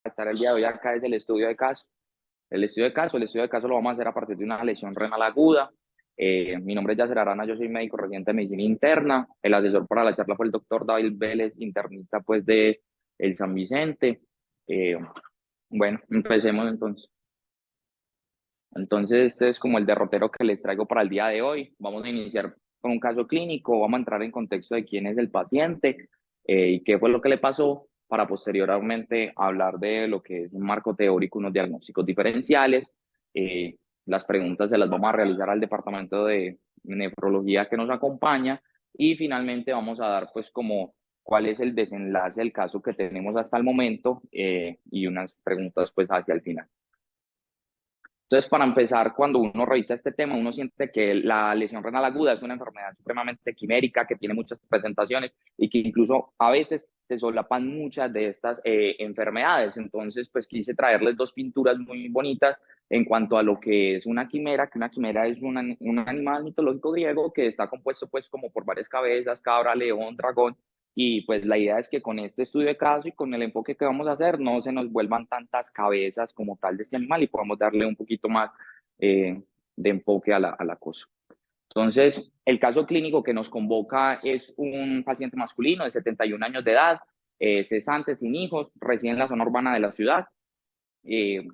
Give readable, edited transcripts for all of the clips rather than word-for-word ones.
estar el día de hoy acá es el estudio de caso. El estudio de caso lo vamos a hacer a partir de una lesión renal aguda. Mi nombre es Yasser Arana, yo soy médico residente de medicina interna. El asesor para la charla fue el doctor David Vélez, internista pues de el San Vicente. Eh, bueno, empecemos entonces. Entonces, este es como el derrotero que les traigo para el día de hoy. Vamos a iniciar con un caso clínico, vamos a entrar en contexto de quién es el paciente y qué fue lo que le pasó para posteriormente hablar de lo que es un marco teórico, unos diagnósticos diferenciales. Eh, las preguntas se las vamos a realizar al departamento de nefrología que nos acompaña y finalmente vamos a dar pues como cuál es el desenlace del caso que tenemos hasta el momento y unas preguntas pues hacia el final. Entonces, para empezar, cuando uno revisa este tema, uno siente que la lesión renal aguda es una enfermedad supremamente quimérica, que tiene muchas presentaciones y que incluso a veces se solapan muchas de estas enfermedades. Entonces, pues quise traerles dos pinturas muy bonitas en cuanto a lo que es una quimera, que una quimera es un animal mitológico griego que está compuesto pues como por varias cabezas, cabra, león, dragón, y pues la idea es que con este estudio de caso y con el enfoque que vamos a hacer, no se nos vuelvan tantas cabezas como tal de este animal y podamos darle un poquito más de enfoque a la cosa. Entonces, el caso clínico que nos convoca es un paciente masculino de 71 años de edad, cesante, sin hijos, reside en la zona urbana de la ciudad,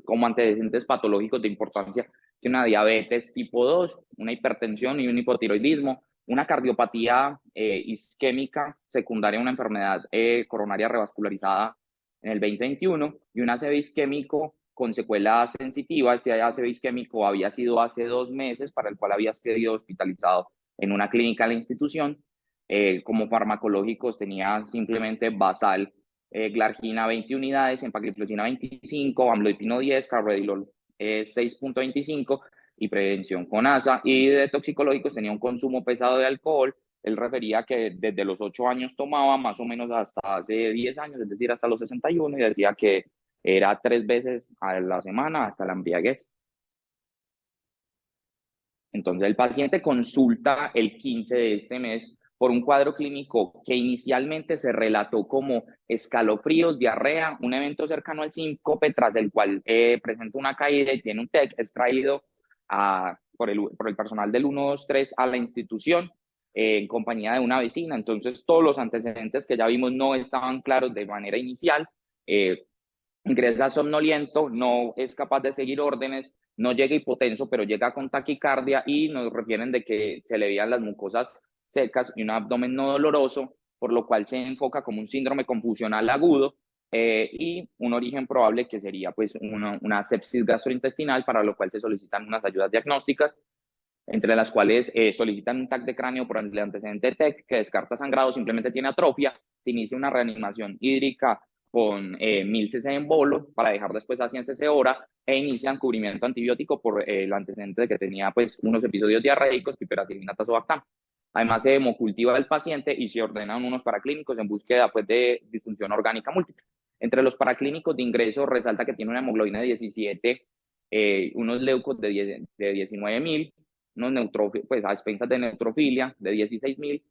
como antecedentes patológicos de importancia, tiene una diabetes tipo 2, una hipertensión y un hipotiroidismo, una cardiopatía isquémica secundaria a una enfermedad coronaria revascularizada en el 2021 y un ACV isquémico con secuelas sensitivas. Este ACV isquémico había sido hace 2 meses, para el cual había sido hospitalizado en una clínica de la institución. Como farmacológicos tenía simplemente basal, glargina 20 unidades, empagliflozina 25, amlodipino 10, carvedilol 6.25 y prevención con ASA. Y de toxicológicos tenía un consumo pesado de alcohol. Él refería que desde los 8 años tomaba, más o menos hasta hace 10 años, es decir, hasta los 61, y decía que era 3 veces a la semana hasta la embriaguez. Entonces, el paciente consulta el 15 de este mes por un cuadro clínico que inicialmente se relató como escalofríos, diarrea, un evento cercano al síncope, tras el cual presenta una caída y tiene un TEC extraído por el personal del 123 a la institución en compañía de una vecina. Entonces, todos los antecedentes que ya vimos no estaban claros de manera inicial. Eh, Ingresa somnoliento, no es capaz de seguir órdenes, no llega hipotenso, pero llega con taquicardia y nos refieren de que se le veían las mucosas secas y un abdomen no doloroso, por lo cual se enfoca como un síndrome confusional agudo y un origen probable que sería pues una sepsis gastrointestinal, para lo cual se solicitan unas ayudas diagnósticas, entre las cuales solicitan un TAC de cráneo por el antecedente de TEC, que descarta sangrado, simplemente tiene atrofia, se inicia una reanimación hídrica con 1000 cc en bolo para dejar después a 100 cc hora e inician cubrimiento antibiótico por el antecedente de que tenía pues unos episodios diarreicos, piperacilina, tazobactam. Además se hemocultiva el paciente y se ordenan unos paraclínicos en búsqueda pues de disfunción orgánica múltiple. Entre los paraclínicos de ingreso resalta que tiene una hemoglobina de 17, unos leucos de 19.000, unos pues a expensas de neutrofilia de 16.000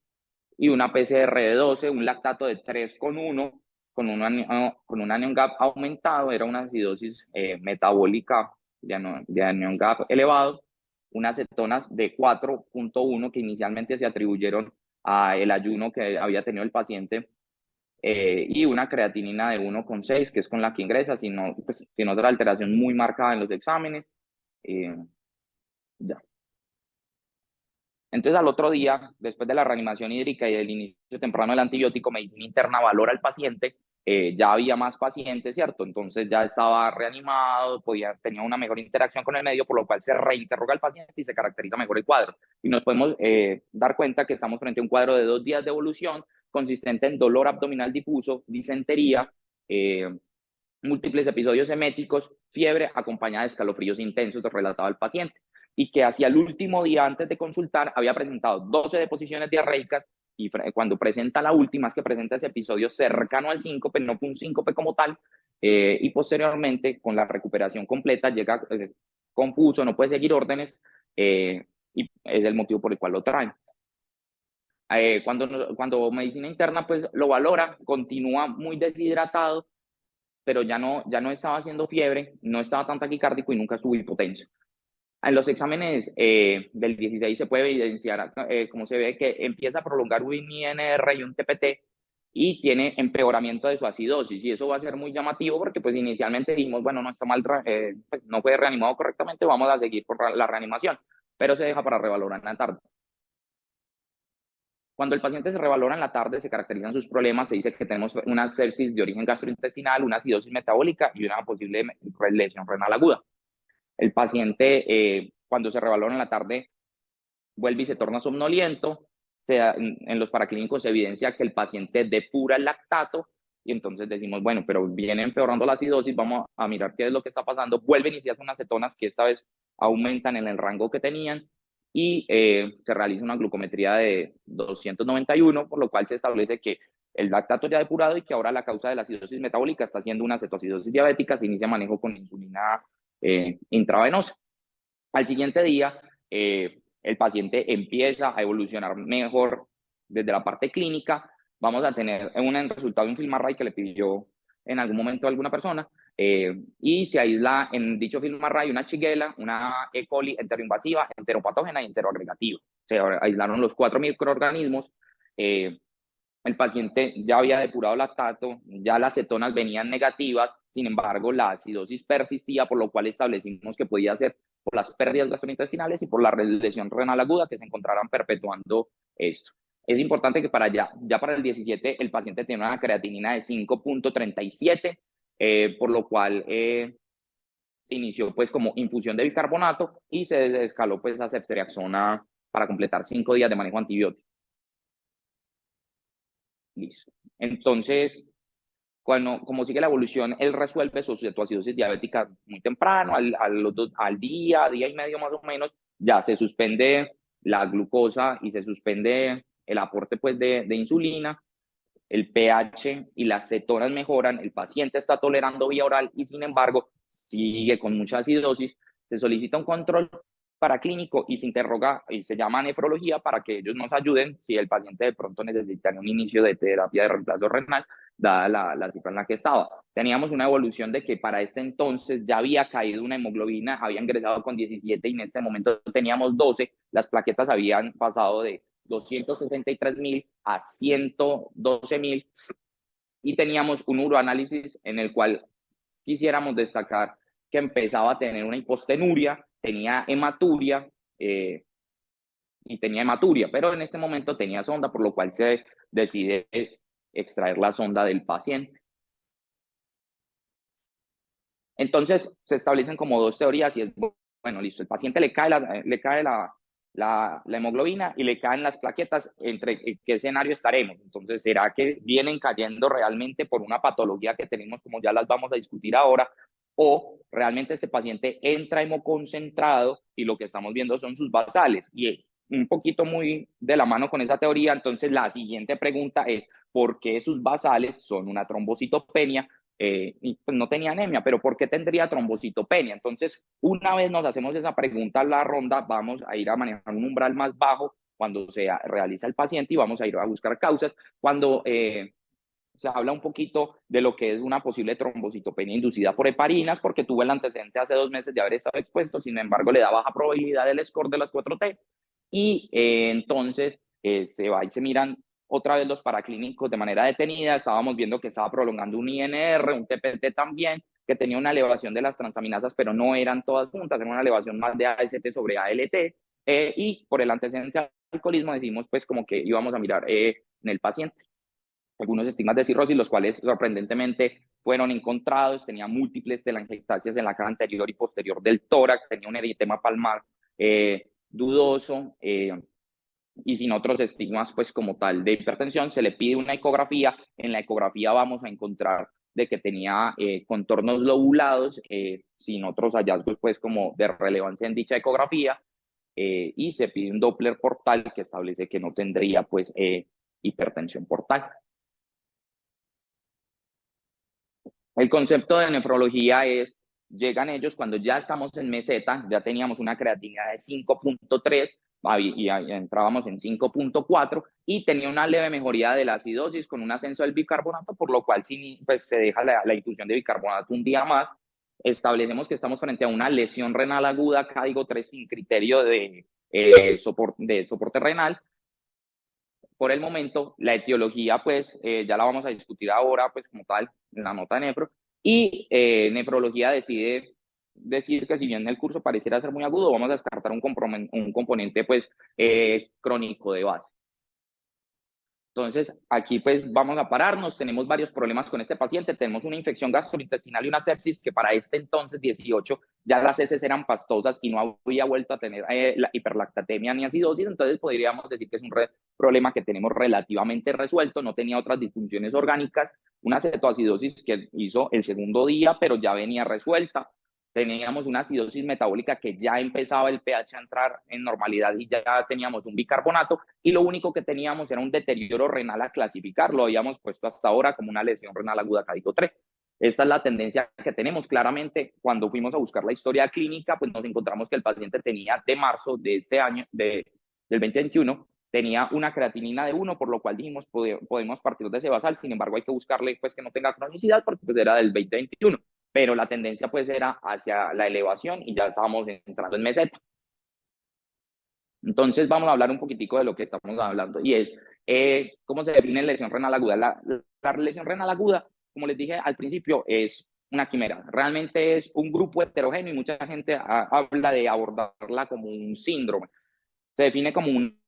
y una PCR de 12, un lactato de 3,1 con un anion gap aumentado, era una acidosis metabólica de anion gap elevado, unas cetonas de 4,1 que inicialmente se atribuyeron a el ayuno que había tenido el paciente, y una creatinina de 1,6, que es con la que ingresa, sino pues, sin otra alteración muy marcada en los exámenes. Ya. Entonces, al otro día, después de la reanimación hídrica y del inicio temprano del antibiótico, medicina interna valora al paciente. Ya había más pacientes, ¿cierto? Entonces ya estaba reanimado, tenía una mejor interacción con el medio, por lo cual se reinterroga al paciente y se caracteriza mejor el cuadro. Y nos podemos dar cuenta que estamos frente a un cuadro de 2 días de evolución, consistente en dolor abdominal difuso, disentería, múltiples episodios eméticos, fiebre acompañada de escalofríos intensos, relatado al paciente, y que hacia el último día antes de consultar había presentado 12 deposiciones diarreicas, y cuando presenta la última es que presenta ese episodio cercano al síncope, no fue un síncope como tal, y posteriormente con la recuperación completa llega confuso, no puede seguir órdenes, y es el motivo por el cual lo traen. Cuando medicina interna pues lo valora, continúa muy deshidratado, pero ya no estaba haciendo fiebre, no estaba tan taquicárdico y nunca estuvo hipotenso. En los exámenes del 16 se puede evidenciar, como se ve, que empieza a prolongar un INR y un TPT y tiene empeoramiento de su acidosis, y eso va a ser muy llamativo porque pues inicialmente dijimos, bueno, no está mal, pues, no fue reanimado correctamente, vamos a seguir por la reanimación, pero se deja para revalorar en la tarde. Cuando el paciente se revalora en la tarde, se caracterizan sus problemas, se dice que tenemos una sepsis de origen gastrointestinal, una acidosis metabólica y una posible lesión renal aguda. El paciente, cuando se revalora en la tarde, vuelve y se torna somnoliento. En los paraclínicos se evidencia que el paciente depura el lactato y entonces decimos, bueno, pero viene empeorando la acidosis, vamos a mirar qué es lo que está pasando. Vuelven y se hacen unas cetonas que esta vez aumentan en el rango que tenían y se realiza una glucometría de 291, por lo cual se establece que el lactato ya depurado y que ahora la causa de la acidosis metabólica está siendo una cetoacidosis diabética. Se inicia manejo con insulina intravenosa. Al siguiente día, el paciente empieza a evolucionar mejor desde la parte clínica. Vamos a tener un resultado de un FilmArray que le pidió en algún momento a alguna persona, y se aísla en dicho FilmArray una Shigella, una E. coli enteroinvasiva, enteropatógena y enteroagregativa. Se aislaron los 4 microorganismos. El paciente ya había depurado lactato, ya las cetonas venían negativas, sin embargo la acidosis persistía, por lo cual establecimos que podía ser por las pérdidas gastrointestinales y por la lesión renal aguda que se encontraran perpetuando esto. Es importante que ya para el 17 el paciente tiene una creatinina de 5.37, por lo cual se inició pues como infusión de bicarbonato y se escaló pues a ceftriaxona para completar 5 días de manejo antibiótico. Listo. Entonces, como sigue la evolución, él resuelve su cetoacidosis diabética muy temprano, al día y medio más o menos, ya se suspende la glucosa y se suspende el aporte pues de insulina, el pH y las cetonas mejoran, el paciente está tolerando vía oral y sin embargo sigue con mucha acidosis. Se solicita un control paraclínico y se interroga y se llama nefrología para que ellos nos ayuden si el paciente de pronto necesitaría un inicio de terapia de reemplazo renal, dada la cifra en la que estaba. Teníamos una evolución de que para este entonces ya había caído una hemoglobina, había ingresado con 17 y en este momento teníamos 12, las plaquetas habían pasado de 263.000 a 112.000 y teníamos un uroanálisis en el cual quisiéramos destacar que empezaba a tener una hipostenuria, tenía hematuria pero en este momento tenía sonda, por lo cual se decide extraer la sonda del paciente. Entonces se establecen como dos teorías y es, bueno, listo, el paciente le cae la hemoglobina y le caen las plaquetas, ¿entre qué escenario estaremos? Entonces, ¿será que vienen cayendo realmente por una patología que tenemos, como ya las vamos a discutir ahora? ¿O realmente este paciente entra hemoconcentrado y lo que estamos viendo son sus basales? Y un poquito muy de la mano con esa teoría, entonces la siguiente pregunta es, ¿por qué sus basales son una trombocitopenia? Y pues no tenía anemia, pero ¿por qué tendría trombocitopenia? Entonces, una vez nos hacemos esa pregunta en la ronda, vamos a ir a manejar un umbral más bajo cuando se realiza el paciente y vamos a ir a buscar causas. Cuando se habla un poquito de lo que es una posible trombocitopenia inducida por heparinas, porque tuve el antecedente hace 2 meses de haber estado expuesto, sin embargo, le da baja probabilidad del score de las 4T. Y entonces se va y se miran otra vez los paraclínicos de manera detenida. Estábamos viendo que estaba prolongando un INR, un TPT también, que tenía una elevación de las transaminasas, pero no eran todas juntas, era una elevación más de AST sobre ALT. Y por el antecedente de alcoholismo decimos pues como que íbamos a mirar en el paciente algunos estigmas de cirrosis, los cuales sorprendentemente fueron encontrados. Tenía múltiples telangiectasias en la cara anterior y posterior del tórax, tenía un eritema palmar dudoso, y sin otros estigmas pues como tal de hipertensión. Se le pide una ecografía. En la ecografía vamos a encontrar de que tenía contornos lobulados, sin otros hallazgos pues como de relevancia en dicha ecografía, y se pide un Doppler portal que establece que no tendría pues hipertensión portal. El concepto de nefrología llegan ellos cuando ya estamos en meseta, ya teníamos una creatinina de 5.3, y entrábamos en 5.4 y tenía una leve mejoría de la acidosis con un ascenso del bicarbonato, por lo cual pues, se deja la infusión de bicarbonato un día más. Establecemos que estamos frente a una lesión renal aguda, código 3 sin criterio de soporte renal. Por el momento, la etiología, pues, ya la vamos a discutir ahora, pues, como tal, en la nota de nefro, y nefrología decide decir que si bien el curso pareciera ser muy agudo, vamos a descartar un componente, pues, crónico de base. Entonces, aquí pues vamos a pararnos, tenemos varios problemas con este paciente, tenemos una infección gastrointestinal y una sepsis que para este entonces 18 ya las heces eran pastosas y no había vuelto a tener la hiperlactatemia ni acidosis, entonces podríamos decir que es un problema que tenemos relativamente resuelto, no tenía otras disfunciones orgánicas, una cetoacidosis que hizo el segundo día pero ya venía resuelta, teníamos una acidosis metabólica que ya empezaba el pH a entrar en normalidad y ya teníamos un bicarbonato y lo único que teníamos era un deterioro renal a clasificar, lo habíamos puesto hasta ahora como una lesión renal aguda código 3. Esta es la tendencia que tenemos. Claramente, cuando fuimos a buscar la historia clínica, pues nos encontramos que el paciente tenía de marzo de este año, del 2021, tenía una creatinina de 1, por lo cual dijimos, podemos partir de ese basal, sin embargo hay que buscarle pues que no tenga cronicidad porque pues era del 2021, pero la tendencia pues era hacia la elevación y ya estábamos entrando en meseta. Entonces vamos a hablar un poquitico de lo que estamos hablando y es cómo se define lesión renal aguda. La lesión renal aguda, como les dije al principio, es una quimera. Realmente es un grupo heterogéneo y mucha gente habla de abordarla como un síndrome. Se define como un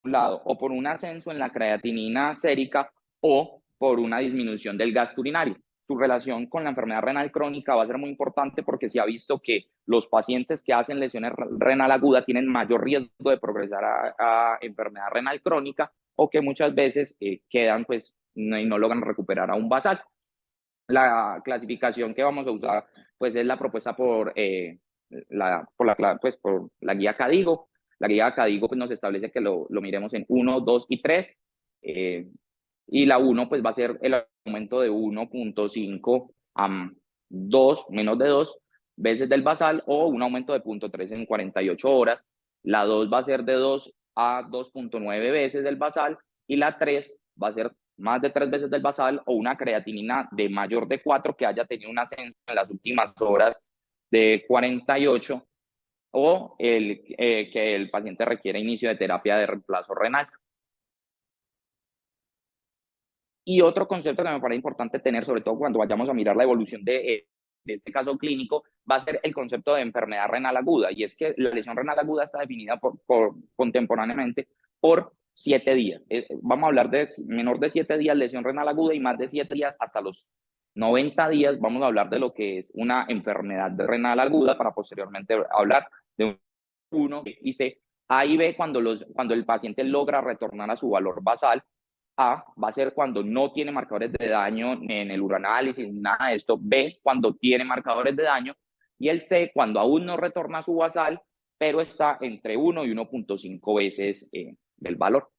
lado o por un ascenso en la creatinina sérica o por una disminución del gasto urinario. Su relación con la enfermedad renal crónica va a ser muy importante porque se ha visto que los pacientes que hacen lesiones renal aguda tienen mayor riesgo de progresar a enfermedad renal crónica o que muchas veces quedan pues no logran recuperar a un basal. La clasificación que vamos a usar pues es la propuesta por la guía CADIGO. La guía CADIGO pues, nos establece que lo miremos en 1, 2 y 3. Y la 1 pues va a ser el aumento de 1.5 a 2, menos de 2 veces del basal o un aumento de 0.3 en 48 horas. La 2 va a ser de 2 a 2.9 veces del basal y la 3 va a ser más de 3 veces del basal o una creatinina de mayor de 4 que haya tenido un ascenso en las últimas horas de 48 o que el paciente requiere inicio de terapia de reemplazo renal. Y otro concepto que me parece importante tener, sobre todo cuando vayamos a mirar la evolución de este caso clínico, va a ser el concepto de enfermedad renal aguda. Y es que la lesión renal aguda está definida contemporáneamente por 7 días. Vamos a hablar de menor de 7 días lesión renal aguda y más de 7 días hasta los 90 días vamos a hablar de lo que es una enfermedad renal aguda para posteriormente hablar de 1 y C. A y B cuando el paciente logra retornar a su valor basal. A va a ser cuando no tiene marcadores de daño en el uranálisis, nada de esto. B, cuando tiene marcadores de daño. Y el C, cuando aún no retorna a su basal, pero está entre 1 y 1.5 veces del valor.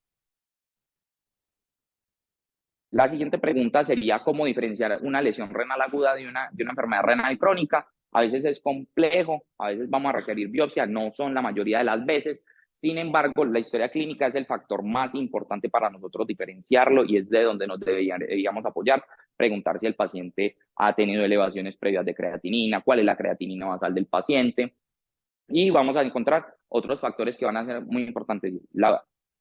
La siguiente pregunta sería cómo diferenciar una lesión renal aguda de una enfermedad renal crónica. A veces es complejo, a veces vamos a requerir biopsia, no son la mayoría de las veces. Sin embargo, la historia clínica es el factor más importante para nosotros diferenciarlo y es de donde nos deberíamos apoyar, preguntar si el paciente ha tenido elevaciones previas de creatinina, cuál es la creatinina basal del paciente y vamos a encontrar otros factores que van a ser muy importantes.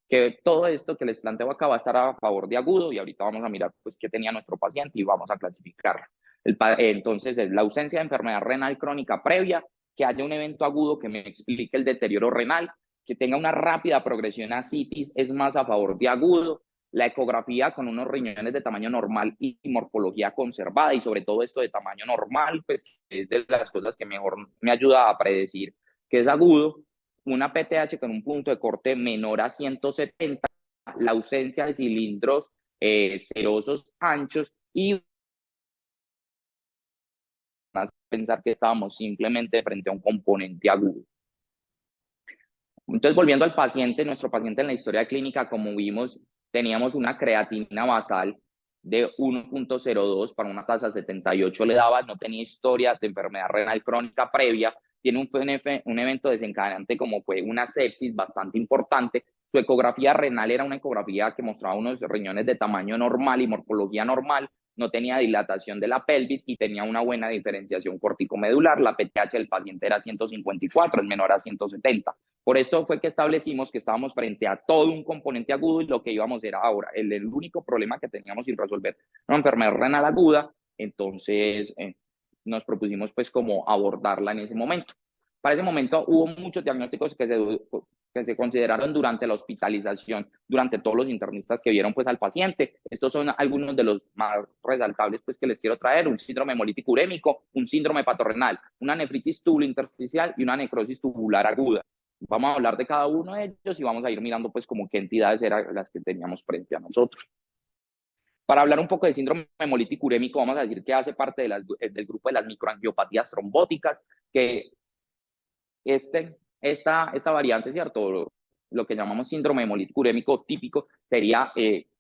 Que todo esto que les planteo acá va a estar a favor de agudo y ahorita vamos a mirar pues qué tenía nuestro paciente y vamos a clasificarlo. Entonces, es la ausencia de enfermedad renal crónica previa, que haya un evento agudo que me explique el deterioro renal, que tenga una rápida progresión a citis es más a favor de agudo, la ecografía con unos riñones de tamaño normal y morfología conservada y sobre todo esto de tamaño normal, pues es de las cosas que mejor me ayuda a predecir que es agudo, una PTH con un punto de corte menor a 170, la ausencia de cilindros serosos anchos y pensar que estábamos simplemente frente a un componente agudo. Entonces, volviendo al paciente, nuestro paciente en la historia clínica, como vimos, teníamos una creatinina basal de 1.02 para una tasa 78 le daba, no tenía historia de enfermedad renal crónica previa, tiene un evento desencadenante como fue una sepsis bastante importante. Su ecografía renal era una ecografía que mostraba unos riñones de tamaño normal y morfología normal, no tenía dilatación de la pelvis y tenía una buena diferenciación corticomedular. La PTH del paciente era 154, el menor a 170. Por esto fue que establecimos que estábamos frente a todo un componente agudo y lo que íbamos era ahora, el único problema que teníamos sin resolver, una enfermedad renal aguda. Entonces nos propusimos pues como abordarla en ese momento. Para ese momento hubo muchos diagnósticos que se consideraron durante la hospitalización, durante todos los internistas que vieron pues al paciente. Estos son algunos de los más resaltables pues que les quiero traer: un síndrome hemolítico urémico, un síndrome hepatorrenal, una nefritis tubulointersticial y una necrosis tubular aguda. Vamos a hablar de cada uno de ellos y vamos a ir mirando pues como qué entidades eran las que teníamos frente a nosotros. Para hablar un poco del síndrome hemolítico urémico, vamos a decir que hace parte del grupo de las microangiopatías trombóticas, que esta variante, ¿cierto? Lo que llamamos síndrome hemolítico urémico típico sería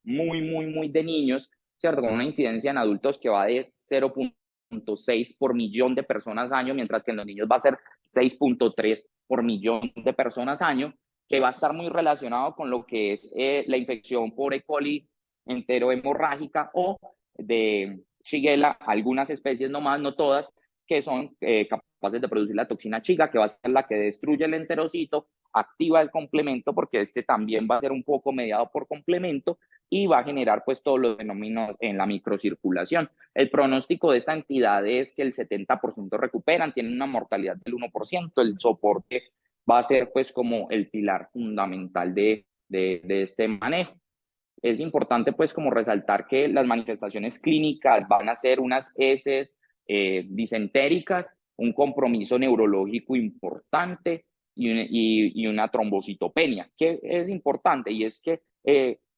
muy de niños, ¿cierto? Con una incidencia en adultos que va de 0.6 por millón de personas año, mientras que en los niños va a ser 6.3 por millón de personas año, que va a estar muy relacionado con lo que es la infección por E. coli enterohemorrágica o de Shigella, algunas especies nomás, no todas, que son capaces de producir la toxina chiga, que va a ser la que destruye el enterocito, activa el complemento, porque este también va a ser un poco mediado por complemento y va a generar pues todos los fenómenos en la microcirculación. El pronóstico de esta entidad es que el 70% recuperan, tienen una mortalidad del 1%, el soporte va a ser pues como el pilar fundamental de este manejo. Es importante pues como resaltar que las manifestaciones clínicas van a ser unas heces disentéricas, un compromiso neurológico importante y una trombocitopenia, que es importante, y es que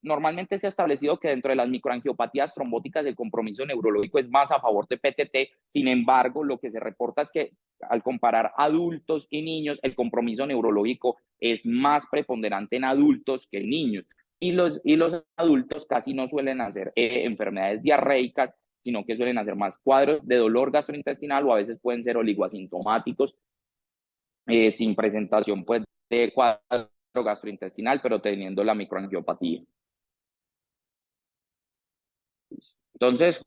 normalmente se ha establecido que dentro de las microangiopatías trombóticas el compromiso neurológico es más a favor de PTT. Sin embargo, lo que se reporta es que al comparar adultos y niños, el compromiso neurológico es más preponderante en adultos que en niños. Y los adultos casi no suelen hacer enfermedades diarreicas, sino que suelen hacer más cuadros de dolor gastrointestinal o a veces pueden ser oligoasintomáticos, sin presentación pues, de cuadro gastrointestinal, pero teniendo la microangiopatía. Entonces,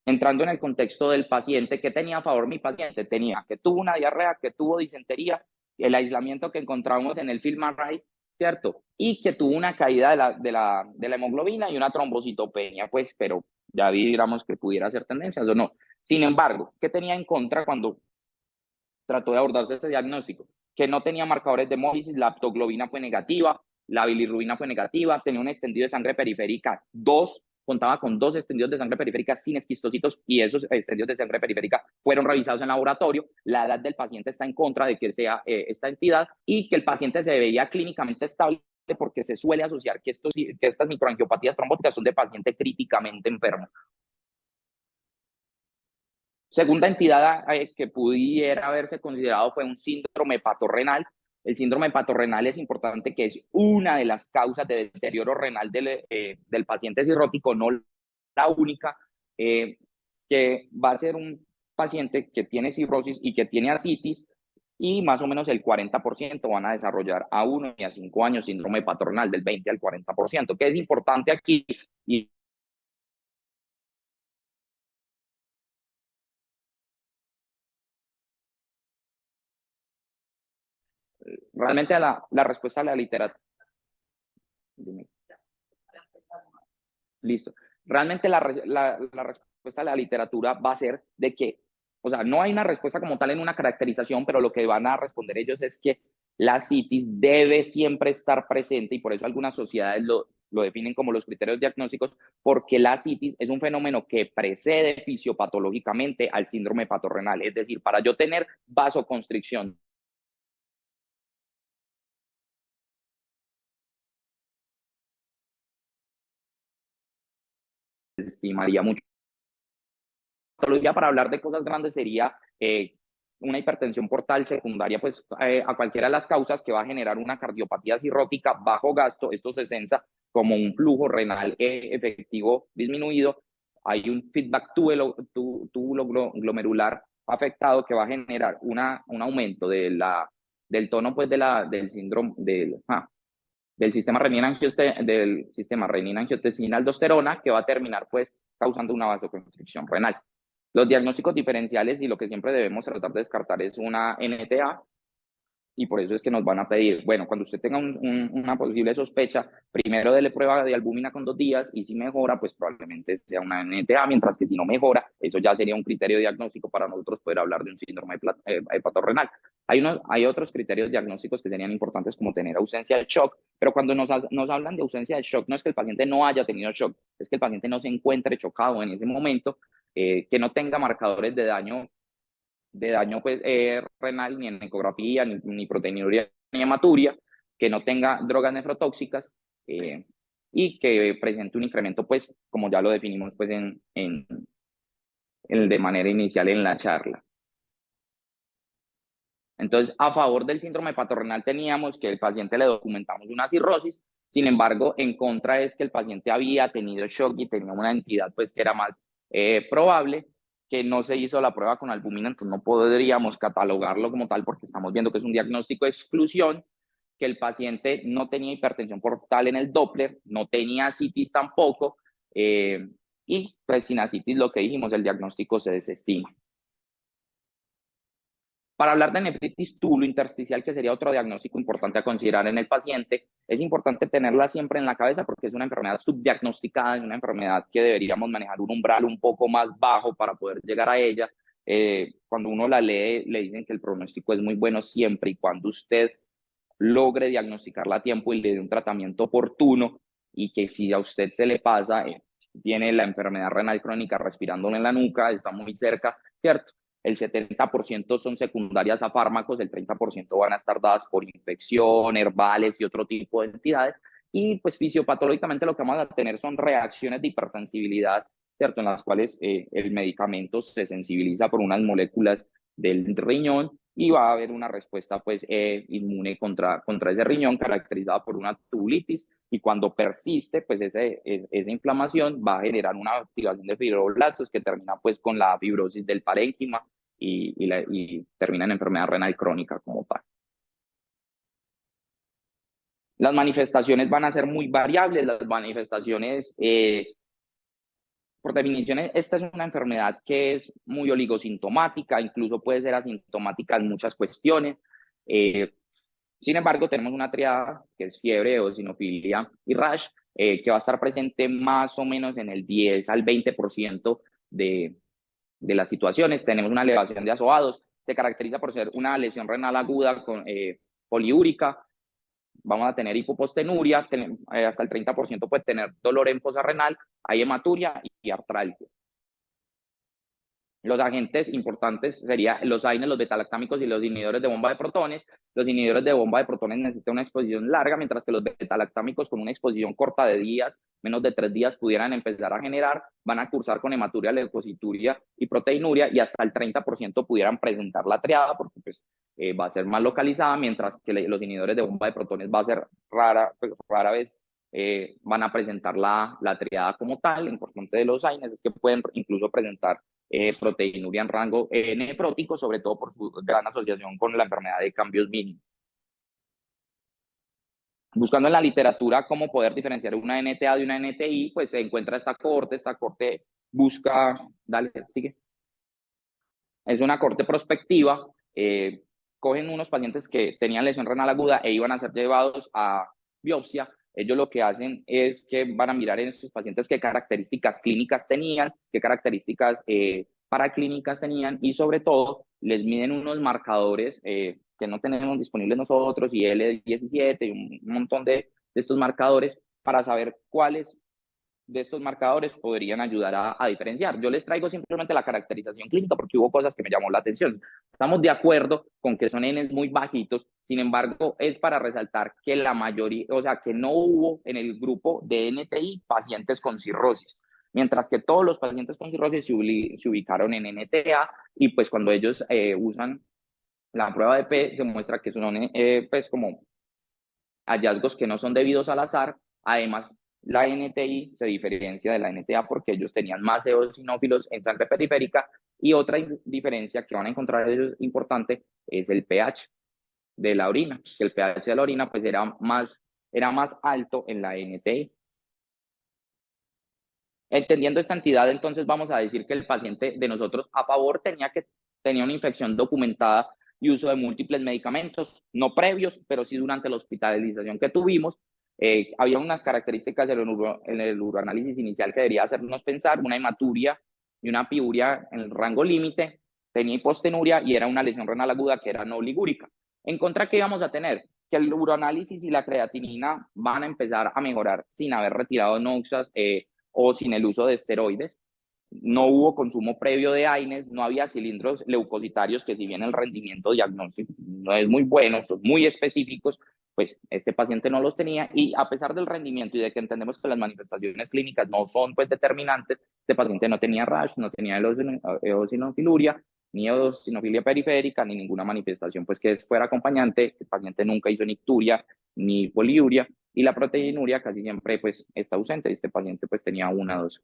entrando en el contexto del paciente, ¿qué tenía a favor mi paciente? Tenía que tuvo una diarrea, que tuvo disentería, el aislamiento que encontramos en el Film-Array, ¿cierto? Y que tuvo una caída de la hemoglobina y una trombocitopenia, pues, pero ya digamos que pudiera ser tendencias o no. Sin embargo, ¿qué tenía en contra cuando trató de abordarse este diagnóstico? Que no tenía marcadores de hemólisis, la aptoglobina fue negativa, la bilirrubina fue negativa, tenía un extendido de sangre periférica 2, contaba con 2 extendidos de sangre periférica sin esquistocitos y esos extendidos de sangre periférica fueron revisados en laboratorio. La edad del paciente está en contra de que sea esta entidad y que el paciente se veía clínicamente estable, porque se suele asociar que estas microangiopatías trombóticas son de paciente críticamente enfermo. Segunda entidad que pudiera haberse considerado fue un síndrome hepatorrenal. El síndrome hepatorrenal es importante, que es una de las causas de deterioro renal del paciente cirrótico, no la única, que va a ser un paciente que tiene cirrosis y que tiene ascitis, y más o menos el 40% van a desarrollar a 1 y a 5 años síndrome hepatorrenal, del 20 al 40%, que es importante aquí. Y realmente la respuesta a la literatura. Listo. Realmente la respuesta a la literatura va a ser de que, o sea, no hay una respuesta como tal en una caracterización, pero lo que van a responder ellos es que la citis debe siempre estar presente, y por eso algunas sociedades lo definen como los criterios diagnósticos, porque la citis es un fenómeno que precede fisiopatológicamente al síndrome hepatorrenal. Es decir, para yo tener vasoconstricción se estimaría mucho. Para hablar de cosas grandes sería una hipertensión portal secundaria pues, a cualquiera de las causas, que va a generar una cardiopatía cirrótica bajo gasto. Esto se censa como un flujo renal efectivo disminuido. Hay un feedback tubulo glomerular afectado que va a generar un aumento del tono pues, del síndrome del sistema renina-angiotensina-aldosterona, que va a terminar pues causando una vasoconstricción renal. Los diagnósticos diferenciales y lo que siempre debemos tratar de descartar es una NTA, y por eso es que nos van a pedir, bueno, cuando usted tenga una posible sospecha, primero dele prueba de albúmina con 2 días, y si mejora, pues probablemente sea una NTA, mientras que si no mejora, eso ya sería un criterio diagnóstico para nosotros poder hablar de un síndrome hepatorrenal. Hay otros criterios diagnósticos que serían importantes, como tener ausencia de shock, pero cuando nos hablan de ausencia de shock, no es que el paciente no haya tenido shock, es que el paciente no se encuentre chocado en ese momento, que no tenga marcadores de daño pues, renal, ni en ecografía, ni proteinuria, ni hematuria, que no tenga drogas nefrotóxicas, y que presente un incremento, pues, como ya lo definimos pues, de manera inicial en la charla. Entonces, a favor del síndrome hepatorrenal teníamos que el paciente le documentamos una cirrosis. Sin embargo, en contra es que el paciente había tenido shock y tenía una entidad pues, que era más probable, que no se hizo la prueba con albúmina, entonces no podríamos catalogarlo como tal porque estamos viendo que es un diagnóstico de exclusión, que el paciente no tenía hipertensión portal en el Doppler, no tenía ascitis tampoco, y pues sin ascitis, lo que dijimos, el diagnóstico se desestima. Para hablar de nefritis tubulointersticial, que sería otro diagnóstico importante a considerar en el paciente, es importante tenerla siempre en la cabeza porque es una enfermedad subdiagnosticada, es una enfermedad que deberíamos manejar un umbral un poco más bajo para poder llegar a ella. Cuando uno la lee, le dicen que el pronóstico es muy bueno siempre y cuando usted logre diagnosticarla a tiempo y le dé un tratamiento oportuno, y que si a usted se le pasa, tiene la enfermedad renal crónica respirándole en la nuca, está muy cerca, ¿cierto? El 70% son secundarias a fármacos, el 30% van a estar dadas por infección, herbales y otro tipo de entidades. Y pues fisiopatológicamente lo que vamos a tener son reacciones de hipersensibilidad, ¿cierto? En las cuales el medicamento se sensibiliza por unas moléculas del riñón y va a haber una respuesta pues inmune contra ese riñón, caracterizada por una tubulitis, y cuando persiste pues esa inflamación va a generar una activación de fibroblastos que termina pues con la fibrosis del parénquima y termina en enfermedad renal crónica como tal. Las manifestaciones van a ser muy variables, las manifestaciones, por definición, esta es una enfermedad que es muy oligosintomática, incluso puede ser asintomática en muchas cuestiones. Sin embargo, tenemos una triada que es fiebre, eosinofilia y rash, que va a estar presente más o menos en el 10 al 20% de las situaciones. Tenemos una elevación de azoados, se caracteriza por ser una lesión renal aguda poliúrica. Vamos a tener hipopostenuria, hasta el 30% puede tener dolor en fosa renal, hay hematuria y artralgia. Los agentes importantes serían los AINES, los betalactámicos y los inhibidores de bomba de protones. Los inhibidores de bomba de protones necesitan una exposición larga, mientras que los betalactámicos con una exposición corta de días, menos de 3 días, pudieran empezar a generar, van a cursar con hematuria, leucocituria y proteinuria, y hasta el 30% pudieran presentar la triada, porque pues, va a ser más localizada, mientras que los inhibidores de bomba de protones va a ser rara vez van a presentar la triada como tal. Lo importante de los AINES es que pueden incluso presentar proteinuria en rango nefrótico, sobre todo por su gran asociación con la enfermedad de cambios mínimos. Buscando en la literatura cómo poder diferenciar una NTA de una NTI, pues se encuentra esta corte busca, dale, sigue. Es una corte prospectiva, cogen unos pacientes que tenían lesión renal aguda e iban a ser llevados a biopsia. Ellos lo que hacen es que van a mirar en estos pacientes qué características clínicas tenían, qué características paraclínicas tenían, y sobre todo les miden unos marcadores que no tenemos disponibles nosotros, y IL-17 y un montón de estos marcadores, para saber cuáles de estos marcadores podrían ayudar a diferenciar. Yo les traigo simplemente la caracterización clínica porque hubo cosas que me llamó la atención. Estamos de acuerdo con que son Ns muy bajitos, sin embargo, es para resaltar que la mayoría, o sea, que no hubo en el grupo de NTI pacientes con cirrosis, mientras que todos los pacientes con cirrosis se ubicaron en NTA, y pues cuando ellos usan la prueba de P, se muestra que son pues como hallazgos que no son debidos al azar. Además, la NTI se diferencia de la NTA porque ellos tenían más eosinófilos en sangre periférica, Y otra diferencia que van a encontrar ellos importante es el pH de la orina, que el pH de la orina pues era más alto en la NTI. Entendiendo esta entidad, entonces vamos a decir que el paciente de nosotros a favor tenía una infección documentada y uso de múltiples medicamentos, no previos, pero sí durante la hospitalización que tuvimos. Había unas características en el uroanálisis inicial que debería hacernos pensar: una hematuria y una piuria en el rango límite, tenía hipostenuria y era una lesión renal aguda que era no ligúrica. En contra, ¿qué íbamos a tener? Que el uroanálisis y la creatinina van a empezar a mejorar sin haber retirado noxas, o sin el uso de esteroides. No hubo consumo previo de AINES, no había cilindros leucocitarios, que si bien el rendimiento diagnóstico no es muy bueno, son muy específicos, pues este paciente no los tenía, y a pesar del rendimiento y de que entendemos que las manifestaciones clínicas no son pues determinantes, este paciente no tenía rash, no tenía eosinofiluria, ni eosinofilia periférica, ni ninguna manifestación pues que fuera acompañante. El paciente nunca hizo nicturia ni poliuria, y la proteinuria casi siempre pues está ausente. Este paciente pues tenía una o dos.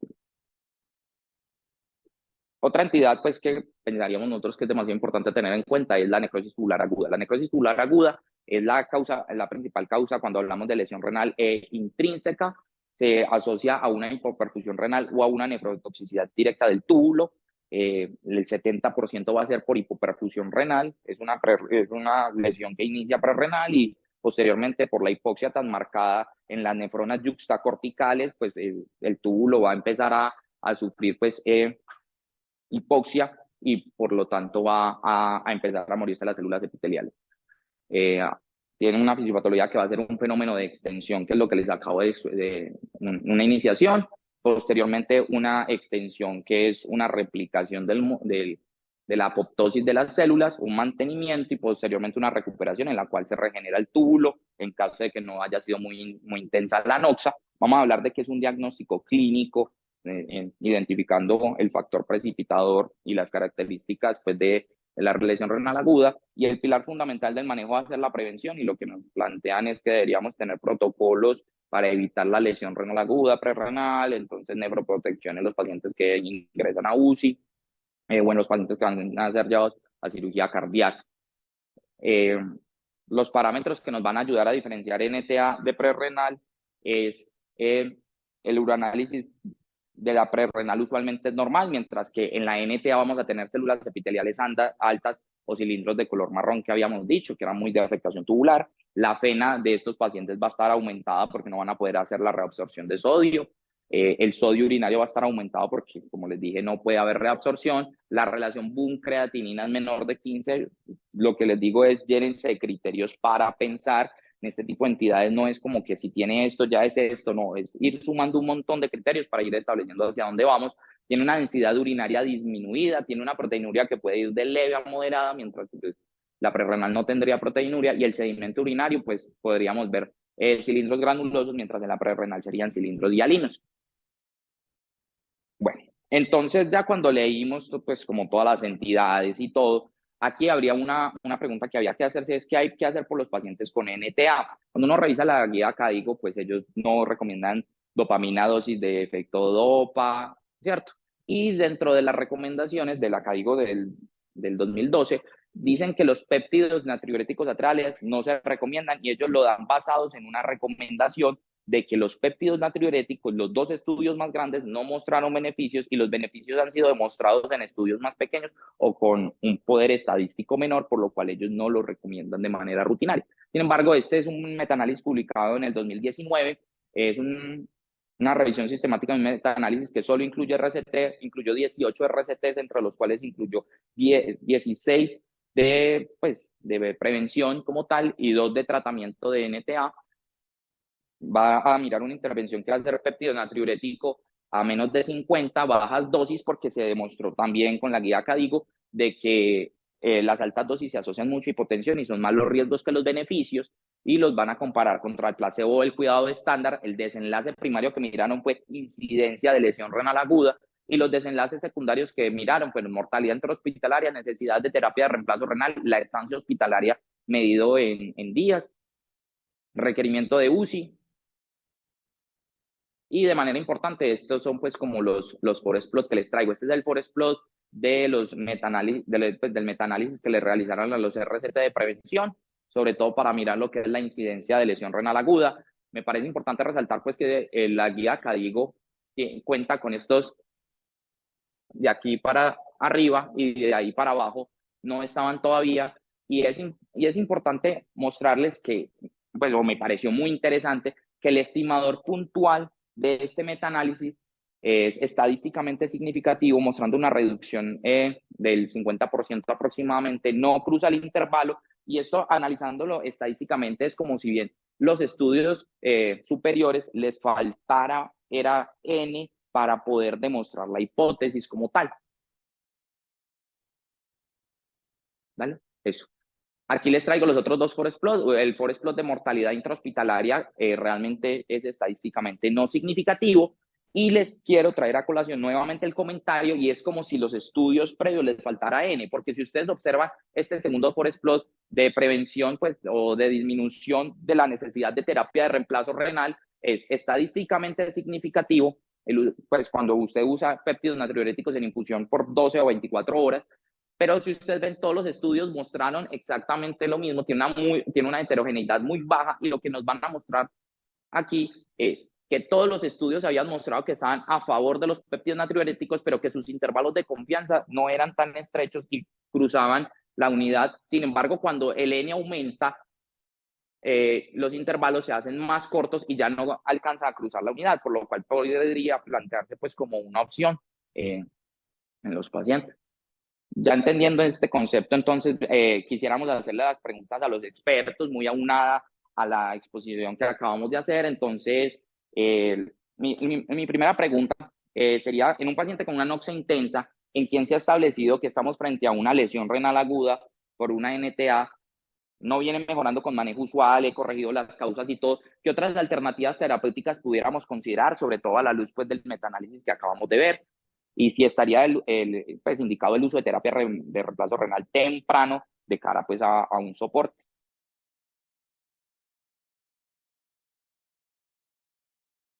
Otra entidad pues que pensaríamos nosotros que es demasiado importante tener en cuenta es la necrosis tubular aguda. La necrosis tubular aguda es la principal causa cuando hablamos de lesión renal intrínseca. Se asocia a una hipoperfusión renal o a una nefrotoxicidad directa del túbulo. El 70% va a ser por hipoperfusión renal, es una lesión que inicia prerrenal y posteriormente por la hipoxia tan marcada en las nefronas yuxtacorticales, pues el túbulo va a empezar a sufrir pues hipoxia y por lo tanto va a empezar a morirse las células epiteliales. Tiene una fisiopatología que va a ser un fenómeno de extensión, que es lo que les acabo de una iniciación, posteriormente una extensión que es una replicación de la apoptosis de las células, un mantenimiento, y posteriormente una recuperación en la cual se regenera el túbulo en caso de que no haya sido muy intensa la noxa. Vamos a hablar de que es un diagnóstico clínico, identificando el factor precipitador y las características pues, de la lesión renal aguda, y el pilar fundamental del manejo va a ser la prevención, y lo que nos plantean es que deberíamos tener protocolos para evitar la lesión renal aguda prerrenal, entonces nefroprotección en los pacientes que ingresan a UCI, o en los pacientes que van a ser llevados a cirugía cardíaca. Los parámetros que nos van a ayudar a diferenciar NTA de prerrenal es el uroanálisis de la prerrenal usualmente es normal, mientras que en la NTA vamos a tener células epiteliales altas o cilindros de color marrón, que habíamos dicho que era muy de afectación tubular. La FENA de estos pacientes va a estar aumentada porque no van a poder hacer la reabsorción de sodio. El sodio urinario va a estar aumentado porque, como les dije, no puede haber reabsorción. La relación Boone-creatinina es menor de 15. Lo que les digo es, llénense de criterios para pensar. En este tipo de entidades no es como que si tiene esto ya es esto, no, es ir sumando un montón de criterios para ir estableciendo hacia dónde vamos. Tiene una densidad urinaria disminuida, tiene una proteinuria que puede ir de leve a moderada, mientras que la prerrenal no tendría proteinuria, y el sedimento urinario pues podríamos ver cilindros granulosos, mientras en la prerrenal serían cilindros hialinos. Bueno, entonces ya cuando leímos pues como todas las entidades y todo, aquí habría una pregunta que había que hacerse: es qué hay que hacer por los pacientes con NTA. Cuando uno revisa la guía CADIGO, pues ellos no recomiendan dopamina dosis de efecto dopa, ¿cierto? Y dentro de las recomendaciones de la CADIGO del 2012, dicen que los péptidos natriuréticos atriales no se recomiendan, y ellos lo dan basados en una recomendación de que los péptidos natriuréticos, los dos estudios más grandes, no mostraron beneficios, y los beneficios han sido demostrados en estudios más pequeños o con un poder estadístico menor, por lo cual ellos no lo recomiendan de manera rutinaria. Sin embargo, este es un metaanálisis publicado en el 2019, es una revisión sistemática de un metaanálisis que solo incluye RCT, incluyó 18 RCTs, entre los cuales incluyó 16 de prevención como tal y 2 de tratamiento de NTA. Va a mirar una intervención que va a ser péptido natriurético a menos de 50, bajas dosis, porque se demostró también con la guía CADIGO de que las altas dosis se asocian mucho a hipotensión y son más los riesgos que los beneficios, y los van a comparar contra el placebo o el cuidado estándar. El desenlace primario que miraron fue incidencia de lesión renal aguda, y los desenlaces secundarios que miraron fueron mortalidad intrahospitalaria, necesidad de terapia de reemplazo renal, la estancia hospitalaria medido en días, requerimiento de UCI. Y de manera importante, estos son pues como los forest plot que les traigo. Este es el forest plot de los metaanálisis, del metaanálisis que le realizaron a los RCT de prevención, sobre todo para mirar lo que es la incidencia de lesión renal aguda. Me parece importante resaltar pues que la guía CADIGO cuenta con estos de aquí para arriba y de ahí para abajo no estaban todavía, y es importante mostrarles que, pues, me pareció muy interesante que el estimador puntual de este metaanálisis es estadísticamente significativo, mostrando una reducción del 50% aproximadamente, no cruza el intervalo, y esto analizándolo estadísticamente es como si bien los estudios superiores les faltara, era N para poder demostrar la hipótesis como tal. ¿Vale? Eso. Aquí les traigo los otros dos forest plot. El forest plot de mortalidad intrahospitalaria realmente es estadísticamente no significativo, y les quiero traer a colación nuevamente el comentario, y es como si los estudios previos les faltara N, porque si ustedes observan este segundo forest plot de prevención, pues, o de disminución de la necesidad de terapia de reemplazo renal, es estadísticamente significativo, pues cuando usted usa péptidos natriuréticos en infusión por 12 o 24 horas, pero si ustedes ven, todos los estudios mostraron exactamente lo mismo, tiene una heterogeneidad muy baja, y lo que nos van a mostrar aquí es que todos los estudios habían mostrado que estaban a favor de los péptidos natriuréticos, pero que sus intervalos de confianza no eran tan estrechos y cruzaban la unidad. Sin embargo, cuando el N aumenta, los intervalos se hacen más cortos y ya no alcanza a cruzar la unidad, por lo cual podría plantearse pues como una opción en los pacientes. Ya entendiendo este concepto, entonces quisiéramos hacerle las preguntas a los expertos, muy aunada a la exposición que acabamos de hacer. Entonces, mi primera pregunta sería, en un paciente con una anoxia intensa, en quien se ha establecido que estamos frente a una lesión renal aguda por una NTA, no viene mejorando con manejo usual, he corregido las causas y todo, ¿qué otras alternativas terapéuticas pudiéramos considerar, sobre todo a la luz pues, del metaanálisis que acabamos de ver? Y si estaría pues, indicado el uso de terapia de reemplazo renal temprano de cara pues, a un soporte.